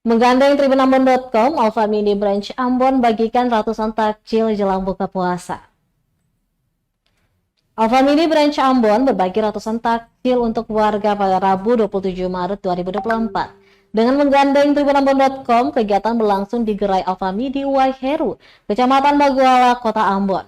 Menggandeng tribunambon.com, Alfa Midi Branch Ambon bagikan ratusan takjil jelang buka puasa. Alfa Midi Branch Ambon berbagi ratusan takjil untuk warga pada Rabu 27 Maret 2024. Dengan menggandeng tribunambon.com, kegiatan berlangsung di Gerai Alfa Midi Waiheru, Kecamatan Baguala, Kota Ambon.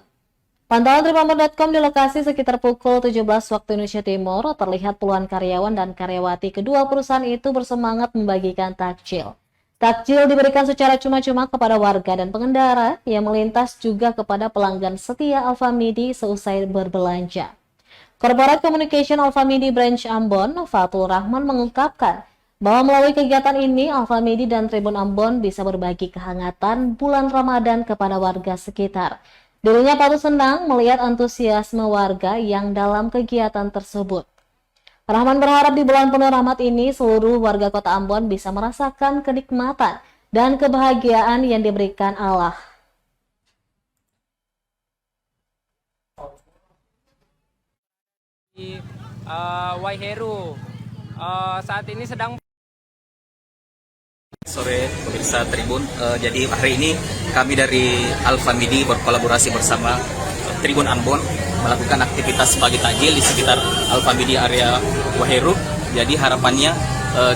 Pantauan tribunambon.com di lokasi sekitar pukul 17 waktu Indonesia Timur, terlihat puluhan karyawan dan karyawati kedua perusahaan itu bersemangat membagikan takjil. Takjil diberikan secara cuma-cuma kepada warga dan pengendara yang melintas, juga kepada pelanggan setia Alfa Midi seusai berbelanja. Corporate Communication Alfa Midi Branch Ambon, Fatul Rahman, mengungkapkan bahwa melalui kegiatan ini Alfa Midi dan Tribun Ambon bisa berbagi kehangatan bulan Ramadan kepada warga sekitar. Dirinya patut senang melihat antusiasme warga yang dalam kegiatan tersebut. Rahman berharap di bulan penuh rahmat ini seluruh warga Kota Ambon bisa merasakan kenikmatan dan kebahagiaan yang diberikan Allah. Di Waiheru saat ini sedang sore pemirsa Tribun. Jadi hari ini kami dari Alfa Midi berkolaborasi bersama Tribun Ambon melakukan aktivitas pagi takjil di sekitar Alfa Midi area Waiheru. Jadi harapannya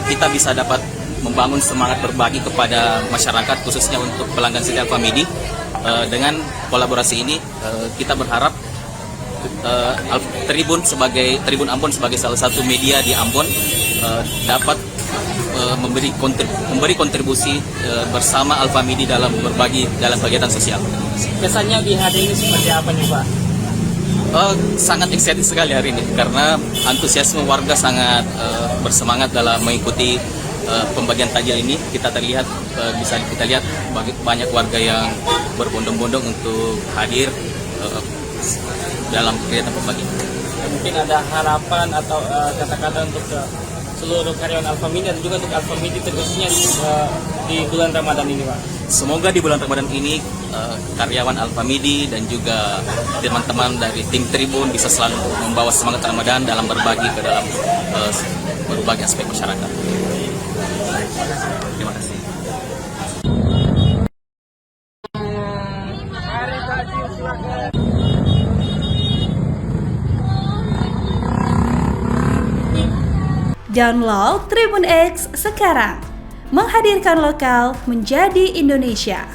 kita bisa dapat membangun semangat berbagi kepada masyarakat, khususnya untuk pelanggan setia Alfa Midi. Dengan kolaborasi ini kita berharap Tribun Ambon sebagai salah satu media di Ambon dapat memberi kontribusi bersama Alfa Midi dalam berbagi dalam kegiatan sosial. kesannya di hari ini seperti apa nih Pak? Sangat excited sekali hari ini karena antusiasme warga sangat bersemangat dalam mengikuti pembagian takjil ini. Bisa kita lihat banyak warga yang berbondong-bondong untuk hadir dalam kegiatan pembagian. Mungkin ada harapan atau kata-kata untuk seluruh karyawan Alfa Midi dan juga untuk Alfa Midi terkhususnya di bulan Ramadan ini Pak. Semoga di bulan Ramadan ini karyawan Alfa Midi dan juga teman-teman dari tim Tribun bisa selalu membawa semangat Ramadan dalam berbagi ke dalam berbagai aspek masyarakat. Terima kasih. Download Tribun X sekarang, menghadirkan lokal menjadi Indonesia.